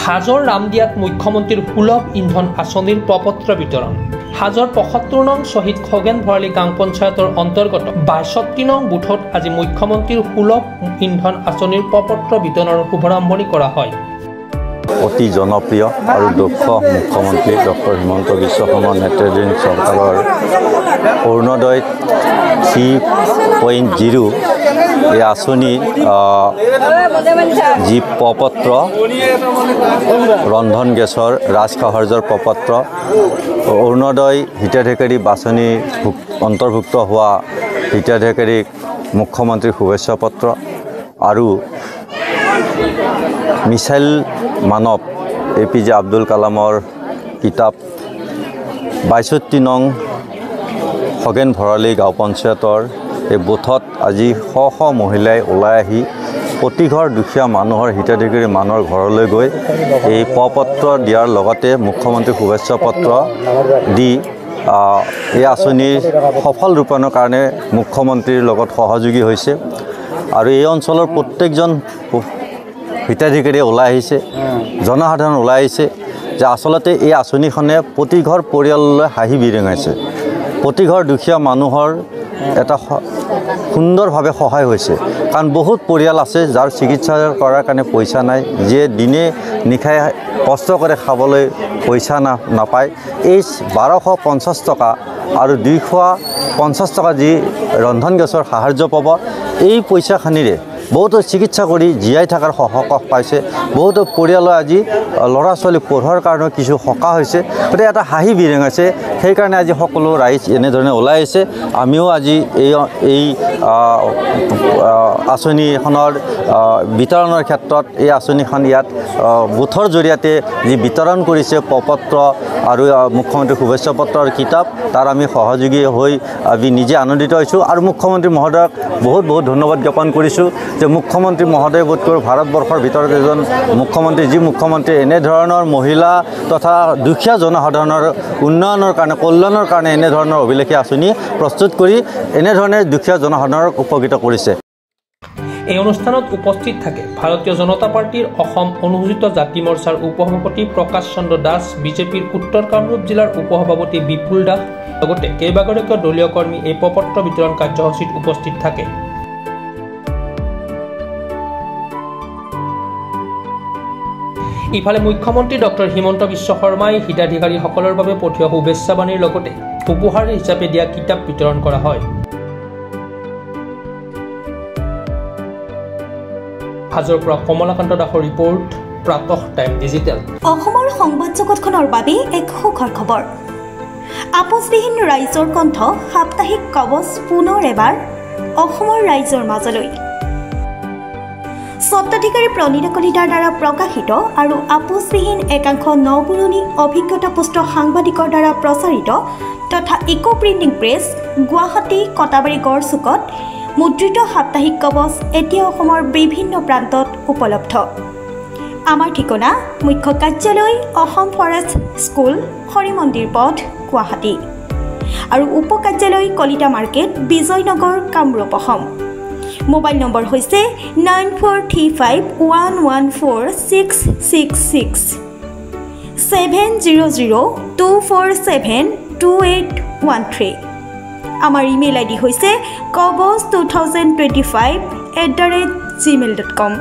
হাজৰ ৰামদিয়াত মুখ্যমন্ত্ৰীৰ সুলভ ইন্ধন আঁচনিৰ প্ৰপত্ৰ বিতৰণ। হাজৰ ৭৫ নং শ্বহীদ খগেন ভৰালী গাঁও পঞ্চায়তৰ অন্তৰ্গত ৬২ নং বুথত আজি মুখ্যমন্ত্ৰীৰ সুলভ ইন্ধন আঁচনিৰ প্ৰপত্ৰ বিতৰণৰ শুভাৰম্ভণি কৰা হয়। অতি জনপ্ৰিয় আৰু দক্ষ মুখ্যমন্ত্ৰী ডক্টৰ হিমন্ত বিশ্ব শৰ্মাৰ নেতৃত্বাধীন চৰকাৰৰ অৰুণোদয় 3.0 এই আঁচনি যি প্ৰপত্ৰ ৰন্ধন গেছৰ ৰাজসাহাৰ্যৰ প্ৰপত্ৰ অৰুণোদয় হিতাধিকাৰী বাছনি অন্তৰ্ভুক্ত হোৱা হিতাধিকাৰীক মুখ্যমন্ত্ৰীৰ শুভেচ্ছা পত্ৰ আৰু মিছাইল মানৱ APJ আব্দুল কালামৰ কিতাপ ৬২ নং খগেন ভৰালী গাঁও পঞ্চায়তৰ এই বুথত আজি শ মহিলাই ওলাই আহি প্ৰতি ঘৰ দুখীয়া মানুহৰ হিতাধিকাৰী মানুহৰ ঘৰলৈ গৈ এই প্ৰপত্ৰ দিয়াৰ লগতে মুখ্যমন্ত্ৰীৰ শুভেচ্ছা পত্ৰ দি এই আঁচনিৰ সফল ৰূপায়ণৰ কাৰণে মুখ্যমন্ত্ৰীৰ লগত সহযোগী হৈছে আৰু এই অঞ্চলৰ প্ৰত্যেকজন হিতাধিকাৰী ওলাই আহিছে জনসাধাৰণ ওলাই আহিছে যে আচলতে এই আঁচনিখনে প্ৰতি ঘৰ পৰিয়াললৈ হাঁহি বিৰিঙাইছে প্ৰতি ঘৰ দুখীয়া মানুহৰ এটা সুন্দৰভাৱে সহায় হৈছে কাৰণ বহুত পৰিয়াল আছে যাৰ চিকিৎসা কৰাৰ কাৰণে পইচা নাই যিয়ে দিনে নিশাই কষ্ট কৰি খাবলৈ পইচা নাপায় এই ১২৫০ টকা আৰু ২৫০ টকা যি ৰন্ধন গেছৰ সাহায্য পাব এই পইচাখিনিৰে বহুতো চিকিৎসা কৰি জীয়াই থকাৰ সহক পাইছে বহুতো পৰিয়ালৰ আজি ল'ৰা ছোৱালী পঢ়াৰ কাৰণে কিছু সকাহ হৈছে গতিকে এটা হাঁহি বিৰিঙাইছে সেইকাৰণে আজি সকলো ৰাইজ এনেধৰণে ওলাই আহিছে আমিও আজি এই আঁচনিখনৰ বিতৰণৰ ক্ষেত্ৰত এই আঁচনিখন ইয়াত বুথৰ জৰিয়তে যি বিতৰণ কৰিছে প্ৰপত্ৰ আৰু মুখ্যমন্ত্ৰীৰ শুভেচ্ছা পত্ৰৰ কিতাপ তাৰ আমি সহযোগী হৈ আমি নিজে আনন্দিত হৈছোঁ আৰু মুখ্যমন্ত্ৰী মহোদয়ক বহুত ধন্যবাদ জ্ঞাপন কৰিছোঁ যে মুখ্যমন্ত্ৰী মহোদয় বোধকৰো ভাৰতবৰ্ষৰ ভিতৰত এজন মুখ্যমন্ত্ৰী যি মুখ্যমন্ত্ৰী এনেধৰণৰ মহিলা তথা দুখীয়া জনসাধাৰণৰ উন্নয়নৰ কাৰণে কল্যাণৰ কাৰণে এনেধৰণৰ অভিলেখী আঁচনি প্ৰস্তুত কৰি এনেধৰণে দুখীয়া জনসাধাৰণক উপকৃত কৰিছে। এই অনুষ্ঠানত উপস্থিত থাকে ভাৰতীয় জনতা পাৰ্টিৰ অসম অনুসূচিত জাতি মৰ্চাৰ উপসভাপতি প্ৰকাশ চন্দ্ৰ দাস, বিজেপিৰ উত্তৰ কামৰূপ জিলাৰ উপসভাপতি বিপুল দাস লগতে কেইবাগৰাকীও দলীয় কৰ্মী এই প্ৰপত্ৰ বিতৰণ কাৰ্যসূচীত উপস্থিত থাকে। ইফালে মুখ্যমন্ত্ৰী ডক্টৰ হিমন্ত বিশ্ব শৰ্মাই হিতাধিকাৰীসকলৰ বাবে পঠিওৱা শুভেচ্ছা বাণীৰ লগতে উপহাৰ হিচাপে দিয়া কিতাপ বিতৰণ কৰা হয়। হাজোৰ পৰা কমলাকান্ত দাসৰ ৰিপৰ্ট, প্ৰাতঃ টাইম ডিজিটেল। অসমৰ সংবাদ জগতখনৰ বাবে এক সুখৰ খবৰ। আপোচবিহীন ৰাইজৰ কণ্ঠ সাপ্তাহিক কবচ পুনৰ এবাৰ অসমৰ ৰাইজৰ মাজলৈ। স্বত্বাধিকাৰী প্ৰণীতা কলিতাৰ দ্বাৰা প্ৰকাশিত আৰু আপোচবিহীন একাংশ নপুৰণি অভিজ্ঞতাপুষ্ট সাংবাদিকৰ দ্বাৰা প্ৰচাৰিত তথা eco printing press Guwahati Katabari গড়চুকত মুদ্ৰিত সাপ্তাহিক কবচ এতিয়া অসমৰ বিভিন্ন প্ৰান্তত উপলব্ধ। আমাৰ ঠিকনা মুখ্য কাৰ্যালয় অসম ফৰেষ্ট স্কুল, হৰি মন্দিৰ পথ, গুৱাহাটী আৰু উপ কাৰ্যালয় Kalita market, Bijoynagar, Kamrup, Assam. Mobile number হৈছে 9435114666 70024728813। আমাৰ ইমেইল ID হৈছে kobos2025@gmail.com।